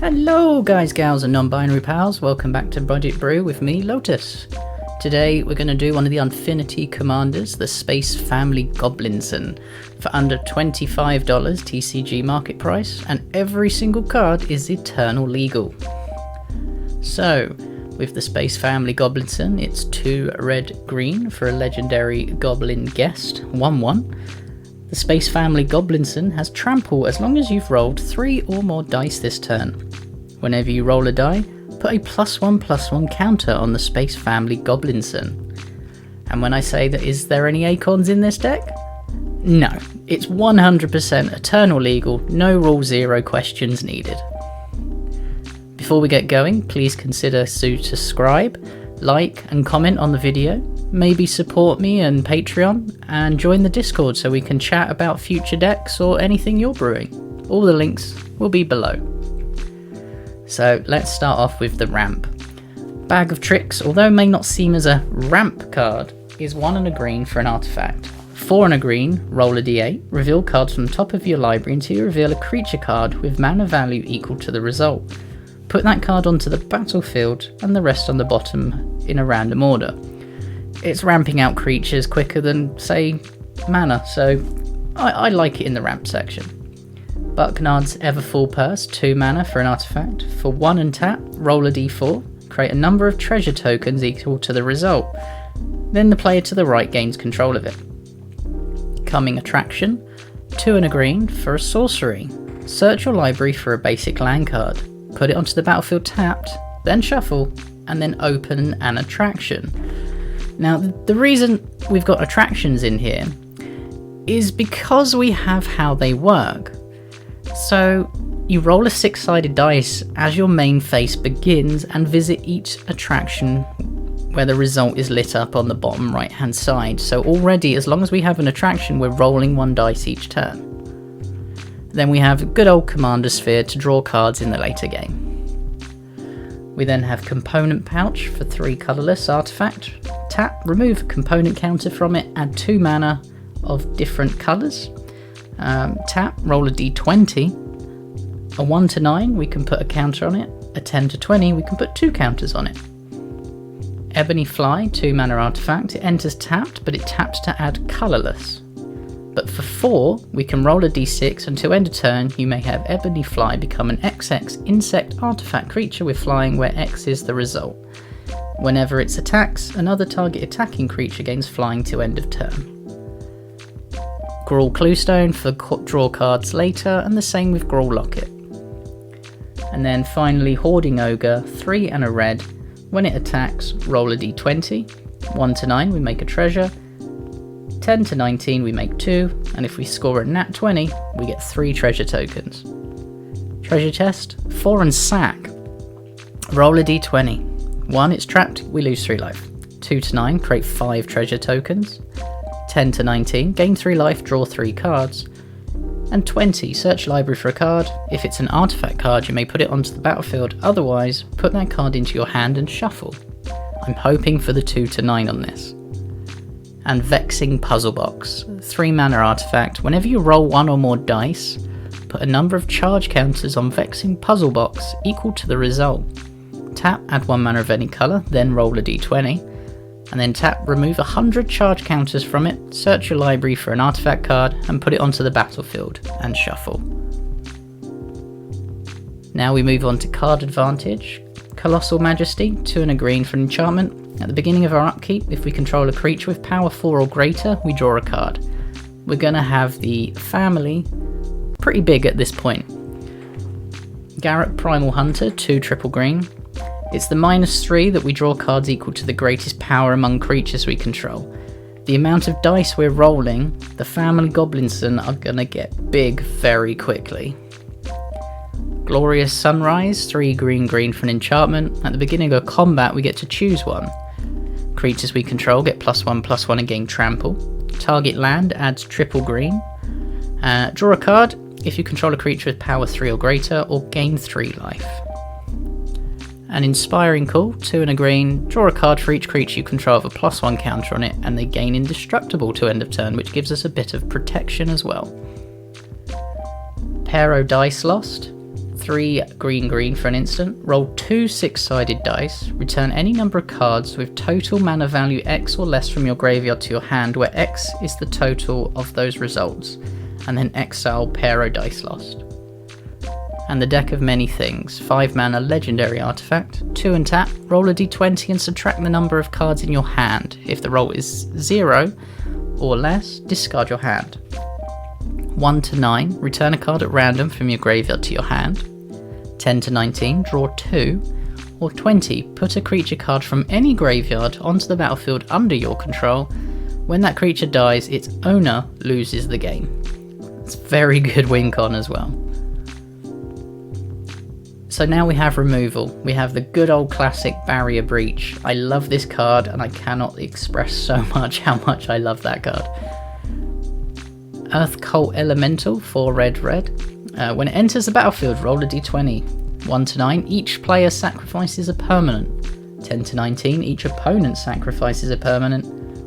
Hello guys, gals and non-binary pals, welcome back to Budget Brew with me, Lotus. Today we're going to do one of the Unfinity commanders, the Space Family Goblinson, for under $25 TCG market price, and every single card is eternal legal. So, with the Space Family Goblinson, it's 2 red-green for a legendary Goblin Guest, 1/1. The Space Family Goblinson has trample as long as you've rolled 3 or more dice this turn. Whenever you roll a die, put a +1/+1 counter on the Space Family Goblinson. And when I say that, is there any Acorns in this deck? No, it's 100% eternal legal, no rule 0 questions needed. Before we get going, please consider to subscribe, like and comment on the video. Maybe support me and Patreon, and join the Discord so we can chat about future decks or anything you're brewing. All the links will be below. So let's start off with the ramp. Bag of Tricks, although may not seem as a ramp card, is 1 and a green for an artifact. 4 and a green, roll a d8, reveal cards from the top of your library until you reveal a creature card with mana value equal to the result. Put that card onto the battlefield and the rest on the bottom in a random order. It's ramping out creatures quicker than, say, mana, so I like it in the ramp section. Bucknard's Everfull Purse, 2 mana for an artifact. For 1 and tap, roll a d4, create a number of treasure tokens equal to the result. Then the player to the right gains control of it. Coming Attraction, 2 and a green for a sorcery. Search your library for a basic land card. Put it onto the battlefield tapped, then shuffle, and then open an attraction. Now, the reason we've got attractions in here is because we have how they work. So, you roll a 6-sided dice as your main phase begins and visit each attraction where the result is lit up on the bottom right hand side. So already, as long as we have an attraction, we're rolling 1 dice each turn. Then we have good old Commander Sphere to draw cards in the later game. We then have Component Pouch for 3 colourless artifact. Tap, remove a component counter from it, add 2 mana of different colours. Tap, roll a d20. A 1 to 9, we can put a counter on it. A 10 to 20, we can put 2 counters on it. Ebony Fly, 2 mana artifact. It enters tapped, but it taps to add colourless. But for 4, we can roll a d6, and to end a turn, you may have Ebony Fly become an XX insect artifact creature with flying where X is the result. Whenever it attacks, another target attacking creature gains flying to end of turn. Grawl Cluestone for draw cards later, and the same with Grawl Locket. And then finally Hoarding Ogre, 3 and a red. When it attacks, roll a d20. 1 to 9, we make a treasure. 10 to 19, we make 2, and if we score a nat 20, we get 3 treasure tokens. Treasure chest, 4 and sack. Roll a d20. 1, it's trapped, we lose 3 life. 2 to 9, create 5 treasure tokens. 10 to 19, gain 3 life, draw 3 cards. And 20, search library for a card. If it's an artifact card, you may put it onto the battlefield, otherwise, put that card into your hand and shuffle. I'm hoping for the 2 to 9 on this. And Vexing Puzzle Box, 3 mana artifact. Whenever you roll 1 or more dice, put a number of charge counters on Vexing Puzzle Box equal to the result. Tap, add 1 mana of any colour, then roll a d20, and then tap, remove 100 charge counters from it, search your library for an artifact card, and put it onto the battlefield, and shuffle. Now we move on to card advantage. Colossal Majesty, 2 and a green for an enchantment. At the beginning of our upkeep, if we control a creature with power 4 or greater, we draw a card. We're going to have the family pretty big at this point. Garrett Primal Hunter, 2 triple green. It's the -3 that we draw cards equal to the greatest power among creatures we control. The amount of dice we're rolling, the Family Goblinson are going to get big very quickly. Glorious Sunrise, 3 green for an enchantment. At the beginning of combat, we get to choose one. Creatures we control get +1/+1 and gain trample. Target land adds triple green. Draw a card if you control a creature with power 3 or greater, or gain 3 life. An Inspiring Call, 2 and a green. Draw a card for each creature you control with a +1 counter on it, and they gain indestructible to end of turn, which gives us a bit of protection as well. Pero Dice Lost, 3 green green for an instant, roll 2 6-sided dice, return any number of cards with total mana value X or less from your graveyard to your hand, where X is the total of those results, and then exile Pero Dice Lost. And the Deck of Many Things, 5 mana legendary artifact, 2 and tap, roll a d20 and subtract the number of cards in your hand. If the roll is 0 or less, discard your hand. 1 to 9, return a card at random from your graveyard to your hand. 10 to 19, draw 2. Or 20, put a creature card from any graveyard onto the battlefield under your control. When that creature dies, its owner loses the game. It's very good win con as well. So now we have removal. We have the good old classic Barrier Breach. I love this card and I cannot express so much how much I love that card. Earth Cult Elemental for red. When it enters the battlefield, roll a d20. 1 to 9, each player sacrifices a permanent. 10 to 19, each opponent sacrifices a permanent.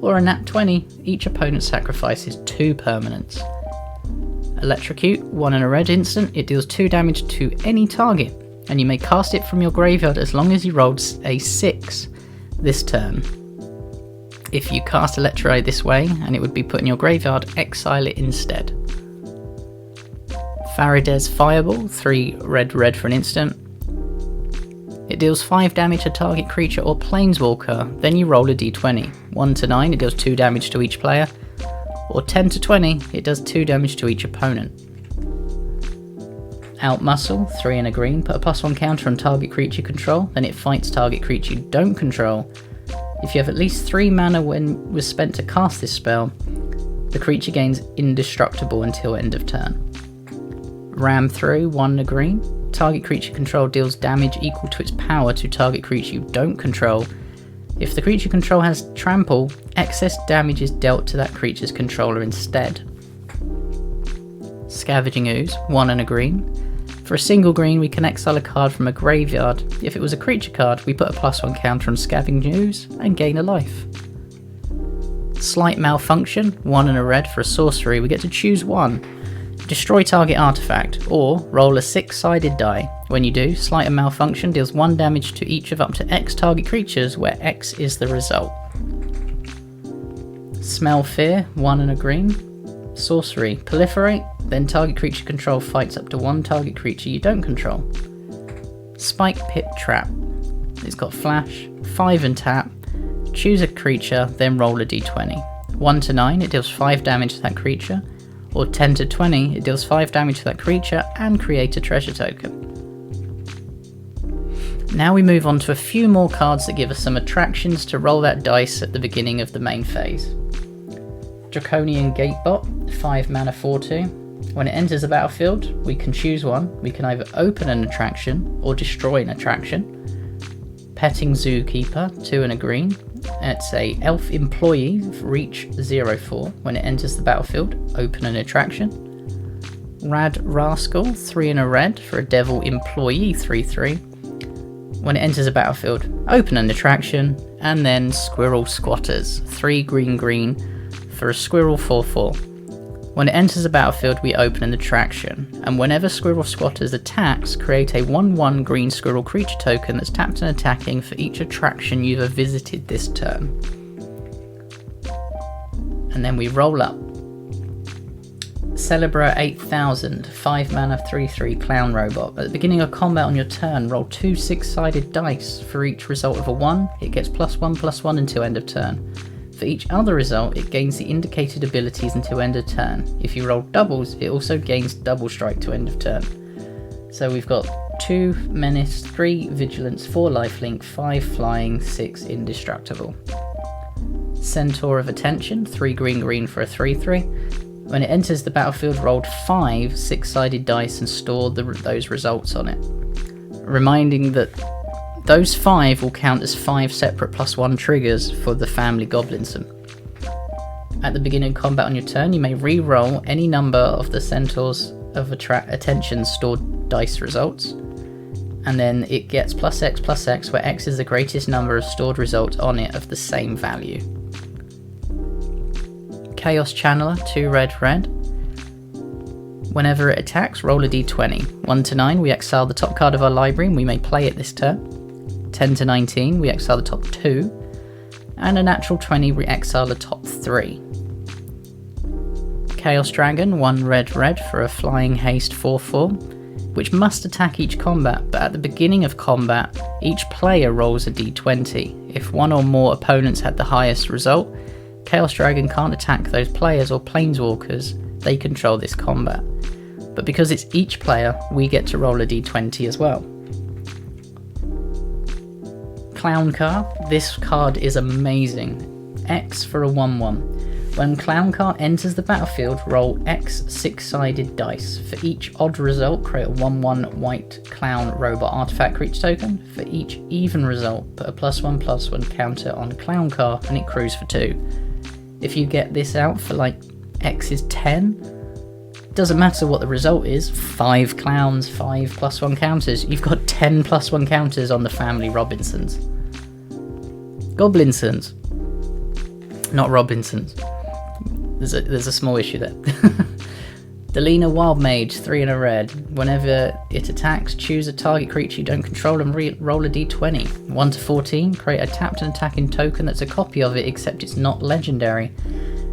Or a nat 20, each opponent sacrifices 2 permanents. Electrocute, 1 and a red instant, it deals 2 damage to any target, and you may cast it from your graveyard as long as you rolled a 6 this turn. If you cast Electro this way, and it would be put in your graveyard, exile it instead. Faraday's Fireball, 3 red for an instant. It deals 5 damage to target creature or planeswalker, then you roll a d20. 1 to 9, it deals 2 damage to each player. Or 10 to 20, it does 2 damage to each opponent. Outmuscle, 3 and a green, put a +1 counter on target creature control, then it fights target creature you don't control. If you have at least 3 mana when was spent to cast this spell, the creature gains indestructible until end of turn. Ram through, 1 and a green, target creature control deals damage equal to its power to target creature you don't control. If the creature control has trample, excess damage is dealt to that creature's controller instead. Scavenging Ooze, 1 and a green. For a single green, we can exile a card from a graveyard. If it was a creature card, we put a +1 counter on Scavenging Ooze and gain a life. Slight Malfunction, 1 and a red for a sorcery, we get to choose 1. Destroy target artifact, or roll a 6-sided die. When you do, Slight Malfunction deals 1 damage to each of up to X target creatures, where X is the result. Smell Fear, 1 and a green. Sorcery, Proliferate, then target creature control fights up to 1 target creature you don't control. Spike Pit Trap, it's got flash, 5 and tap, choose a creature, then roll a d20. 1 to 9, it deals 5 damage to that creature, or 10 to 20, it deals 5 damage to that creature and create a treasure token. Now we move on to a few more cards that give us some attractions to roll that dice at the beginning of the main phase. Draconian Gatebot, 5 mana 4/2. When it enters the battlefield, we can choose 1. We can either open an attraction or destroy an attraction. Petting Zookeeper, 2 and a green. It's a elf employee, reach 0/4. When it enters the battlefield, open an attraction. Rad Rascal, 3 and a red for a devil employee 3/3. When it enters a battlefield, open an attraction, and then Squirrel Squatters, 3 green for a squirrel 4/4. When it enters the battlefield, we open an attraction, and whenever Squirrel Squatters attacks, create a 1/1 green squirrel creature token that's tapped and attacking for each attraction you've visited this turn. And then we roll up. Celebra 8000, 5 mana 3/3 clown robot. At the beginning of combat on your turn, roll 2 6-sided dice. For each result of a 1, it gets +1/+1 until end of turn. For each other result, it gains the indicated abilities until end of turn. If you roll doubles, it also gains double strike to end of turn. So we've got 2 menace, 3 vigilance, 4 lifelink, 5 flying, 6 indestructible. Centaur of Attention, 3 green for a 3/3. When it enters the battlefield, roll 5 6-sided dice and store those results on it. Reminding that those 5 will count as 5 separate +1 triggers for the family Goblinson. At the beginning of combat on your turn, you may re-roll any number of the Centaurs of Attention stored dice results, and then it gets +X, where X is the greatest number of stored results on it of the same value. Chaos Channeler, 2 red. Whenever it attacks, roll a d20. 1 to 9, we exile the top card of our library and we may play it this turn. 10 to 19, we exile the top 2. And a natural 20, we exile the top 3. Chaos Dragon, 1 red for a flying haste 4/4, which must attack each combat, but at the beginning of combat, each player rolls a d20. If one or more opponents had the highest result, Chaos Dragon can't attack those players or planeswalkers they control this combat. But because it's each player, we get to roll a d20 as well. Clown Car, this card is amazing. X for a 1/1. When Clown Car enters the battlefield, roll X 6-sided dice. For each odd result, create a 1/1 white clown robot artifact creature token. For each even result, put a +1/+1 counter on Clown Car and it crews for 2. If you get this out for like X is 10, doesn't matter what the result is, 5 clowns, 5 +1 counters, you've got 10 +1 counters on the family Robinsons. Goblinsons. Not Robinsons. There's a small issue there. Delina Wild Mage, 3 and a red. Whenever it attacks, choose a target creature you don't control and roll a d20. 1 to 14, create a tapped and attacking token that's a copy of it except it's not legendary.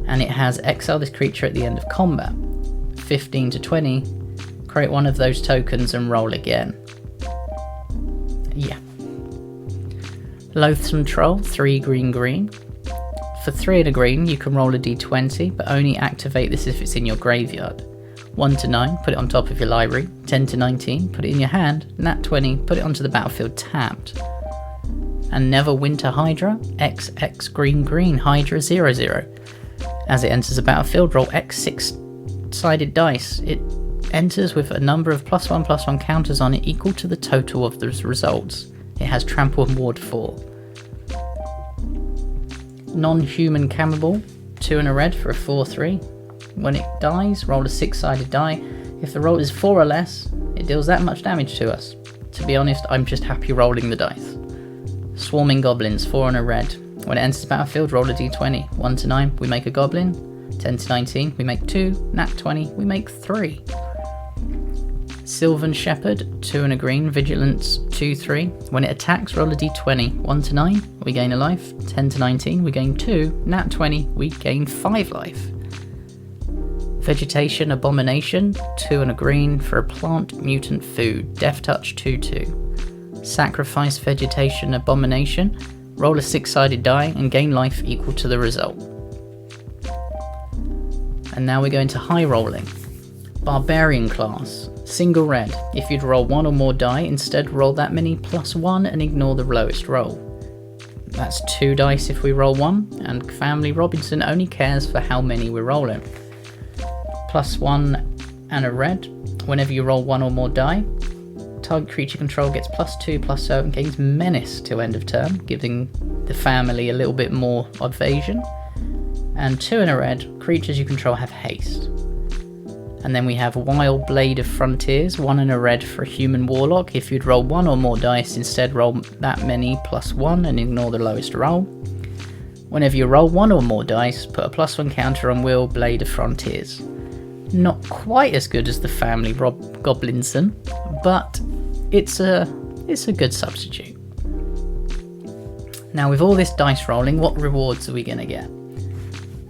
And it has exile this creature at the end of combat. 15 to 20, create one of those tokens and roll again. Yeah. Loathsome Troll, 3 green. For 3 and a green, you can roll a d20, but only activate this if it's in your graveyard. 1 to 9, put it on top of your library. 10 to 19, put it in your hand. Nat 20, put it onto the battlefield tapped. And Neverwinter Hydra, XX green, Hydra 0/0. As it enters the battlefield, roll X 6-sided dice. It enters with a number of +1/+1 counters on it equal to the total of the results. It has Trample and Ward 4. Non-human Cannibal, 2 and a red for a 4/3. When it dies, roll a 6-sided die. If the roll is 4 or less, it deals that much damage to us. To be honest, I'm just happy rolling the dice. Swarming Goblins, 4 and a red. When it enters the battlefield, roll a d20. 1 to 9, we make a goblin. 10 to 19, we make 2. Nat 20, we make 3. Sylvan Shepherd, 2 and a green, Vigilance 2/3. When it attacks, roll a d20. 1 to 9, we gain a life. 10 to 19, we gain 2. Nat 20, we gain 5 life. Vegetation Abomination, 2 and a green for a plant mutant food, Death Touch 2/2. Sacrifice Vegetation Abomination, roll a 6-sided die and gain life equal to the result. And now we go into high rolling. Barbarian class, single red. If you'd roll 1 or more die, instead roll that many +1 and ignore the lowest roll. That's 2 dice if we roll 1, and Family Robinson only cares for how many we're rolling. +1 and a red. Whenever you roll 1 or more die, target creature control gets +2/+0 and gains menace till end of turn, giving the family a little bit more evasion. And 2 and a red, creatures you control have haste. And then we have Wild Blade of Frontiers, 1 and a red for a human warlock. If you'd roll 1 or more dice, instead roll that many +1 and ignore the lowest roll. Whenever you roll 1 or more dice, put a +1 counter on Wild Blade of Frontiers. Not quite as good as the family Goblinson, but it's a good substitute. Now with all this dice rolling, what rewards are we going to get?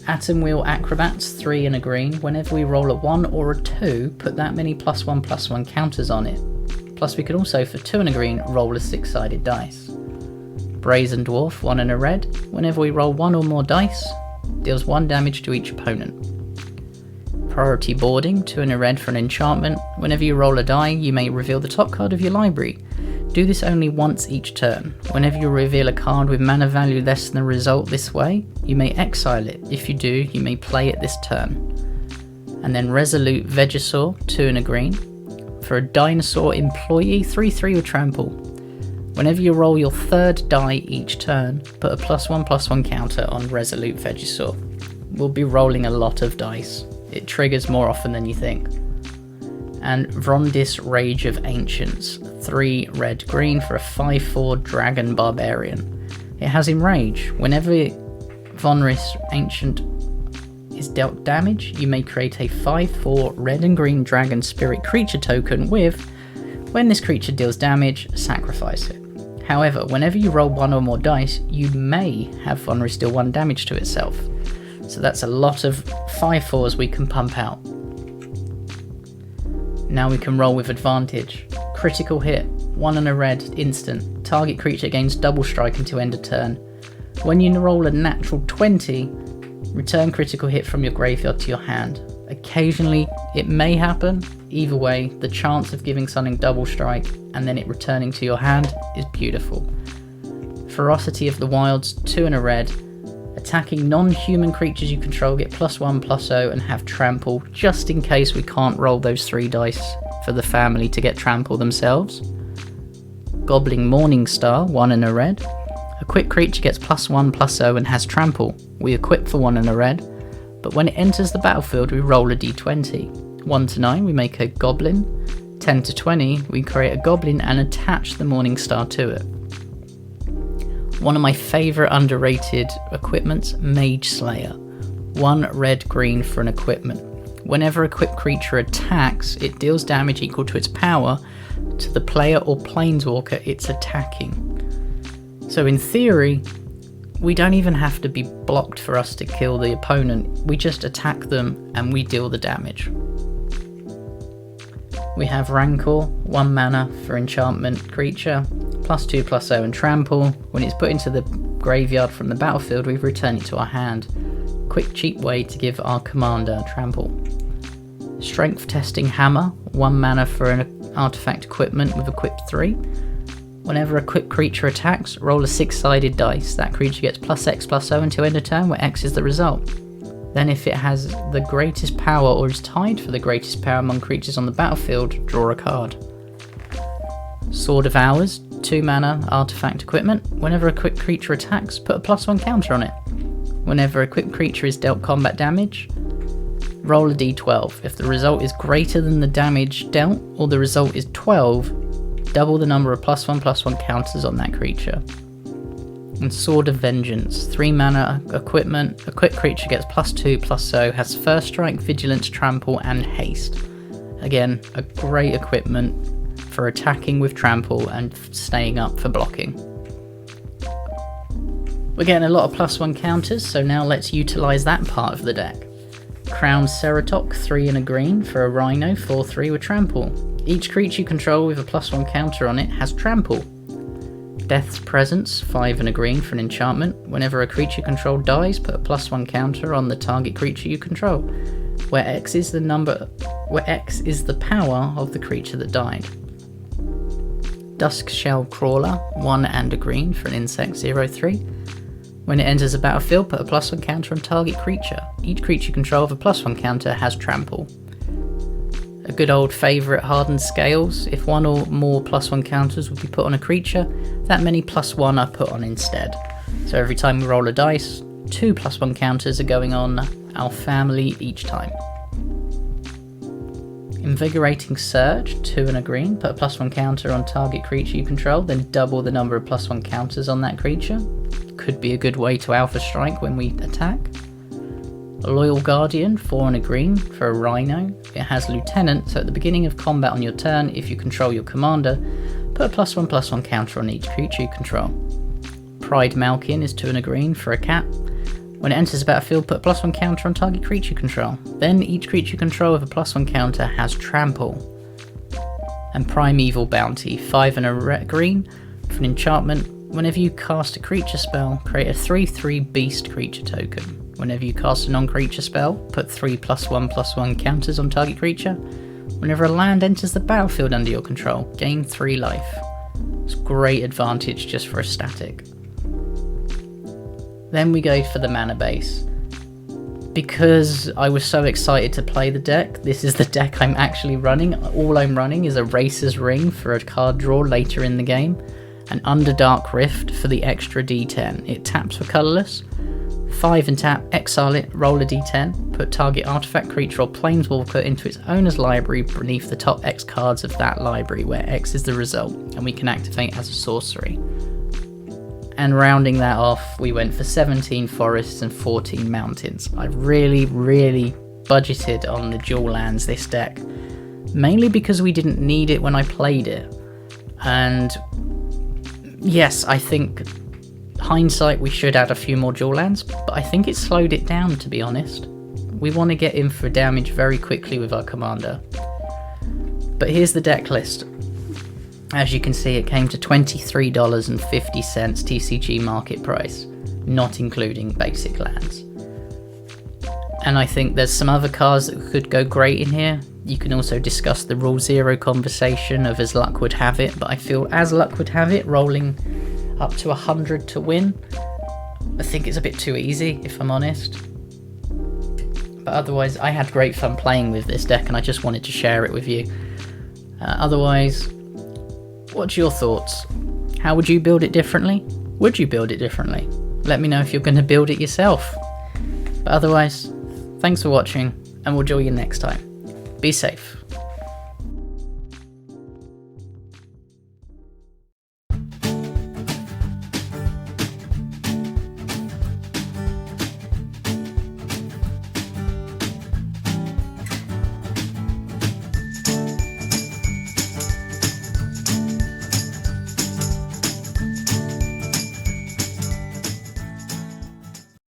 Atom Wheel Acrobats, 3 and a green. Whenever we roll a 1 or a 2, put that many +1/+1 counters on it. Plus we can also, for 2 and a green, roll a 6-sided dice. Brazen Dwarf, 1 and a red. Whenever we roll 1 or more dice, deals 1 damage to each opponent. Priority Boarding, 2 and a red for an enchantment. Whenever you roll a die, you may reveal the top card of your library. Do this only once each turn. Whenever you reveal a card with mana value less than the result this way, you may exile it. If you do, you may play it this turn. And then Resolute Vegisaur, 2 and a green. For a dinosaur employee, 3/3 with trample. Whenever you roll your 3rd die each turn, put a +1/+1 counter on Resolute Vegisaur. We'll be rolling a lot of dice. It triggers more often than you think. And Vrondis Rage of Ancients, 3 red-green for a 5/4 Dragon Barbarian. It has Enrage. Whenever Vonris Ancient is dealt damage, you may create a 5/4 red and green dragon spirit creature token with, when this creature deals damage, sacrifice it. However, whenever you roll 1 or more dice, you may have one restore 1 damage to itself. So that's a lot of 5/4s we can pump out. Now we can roll with advantage. Critical hit, 1 and a red, instant. Target creature gains double strike until end of turn. When you roll a natural 20, return critical hit from your graveyard to your hand. Occasionally it may happen. Either way, the chance of giving something double strike and then it returning to your hand is beautiful. Ferocity of the Wilds, 2 and a red. Attacking non-human creatures you control get +1/+0 and have trample, just in case we can't roll those 3 dice for the family to get trample themselves. Gobbling Morningstar, 1 and a red. Equipped creature gets +1/+0 and has trample. We equip for 1 and a red, but when it enters the battlefield we roll a d20. 1 to 9 we make a goblin, 10 to 20 we create a goblin and attach the Morningstar to it. One of my favourite underrated equipments, Mage Slayer. 1 red-green for an equipment. Whenever equipped creature attacks, it deals damage equal to its power to the player or planeswalker it's attacking. So in theory, we don't even have to be blocked for us to kill the opponent, we just attack them and we deal the damage. We have Rancor, 1 mana for enchantment creature, +2/+0 and trample. When it's put into the graveyard from the battlefield, we return it to our hand. Quick cheap way to give our commander trample. Strength testing hammer, 1 mana for an artifact equipment with equip 3. Whenever a equipped creature attacks, roll a 6-sided dice. That creature gets +X/+0 until end of turn, where X is the result. Then if it has the greatest power or is tied for the greatest power among creatures on the battlefield, draw a card. Sword of Hours, 2 mana artifact equipment. Whenever a equipped creature attacks, put a +1 counter on it. Whenever a equipped creature is dealt combat damage, roll a d12. If the result is greater than the damage dealt, or the result is 12, double the number of +1/+1 counters on that creature. And Sword of Vengeance, 3 mana equipment. Equipped creature gets +2/+0, has first strike, vigilance, trample, and haste. Again, a great equipment for attacking with trample and staying up for blocking. We're getting a lot of +1 counters, so now let's utilise that part of the deck. Crown Ceratok, 3 and a green for a Rhino, 4/3 with trample. Each creature you control with a +1 counter on it has trample. Death's Presence, 5 and a green for an enchantment. Whenever a creature you control dies, put a +1 counter on the target creature you control, where X is the power of the creature that died. Duskshell Crawler, 1 and a green for an insect, 0/3. When it enters a battlefield, put a +1 counter on target creature. Each creature you control with a +1 counter has trample. A good old favourite, Hardened Scales. If 1 or more +1 counters would be put on a creature, that many +1 are put on instead. So every time we roll a dice, 2 +1 counters are going on our family each time. Invigorating Surge, 2 and a green, put a +1 counter on target creature you control, then double the number of +1 counters on that creature. Could be a good way to alpha strike when we attack. Loyal Guardian, 4 and a green for a Rhino. It has Lieutenant, so at the beginning of combat on your turn, if you control your commander, put a +1/+1 counter on each creature you control. Pride Malkin is 2 and a green for a cat. When it enters the battlefield, put a +1 counter on target creature you control. Then each creature you control with a +1 counter has trample. And Primeval Bounty, 5 and a green for an enchantment. Whenever you cast a creature spell, create a 3/3 beast creature token. Whenever you cast a non-creature spell, put 3 +1/+1 counters on target creature. Whenever a land enters the battlefield under your control, gain 3 life. It's great advantage just for a static. Then we go for the mana base. Because I was so excited to play the deck, this is the deck I'm actually running. All I'm running is a Racer's Ring for a card draw later in the game, and Underdark Rift for the extra d10. It taps for colourless. 5 and tap, exile it, roll a d10, put target artifact, creature or planeswalker into its owner's library beneath the top X cards of that library, where X is the result, and we can activate as a sorcery. And rounding that off, we went for 17 forests and 14 mountains. I really budgeted on the dual lands this deck, mainly because we didn't need it when I played it. And yes, I think hindsight we should add a few more dual lands, but I think it slowed it down, to be honest. We want to get in for damage very quickly with our commander. But here's the deck list. As you can see, it came to $23.50 TCG market price, not including basic lands. And I think there's some other cards that could go great in here. You can also discuss the Rule Zero conversation of As Luck Would Have It, but I feel As Luck Would Have It rolling up to 100 to win, I think it's a bit too easy, if I'm honest. But otherwise, I had great fun playing with this deck and I just wanted to share it with you. Otherwise, what's your thoughts? How would you build it differently? Would you build it differently? Let me know if you're going to build it yourself. But otherwise, thanks for watching and we'll join you next time. Be safe.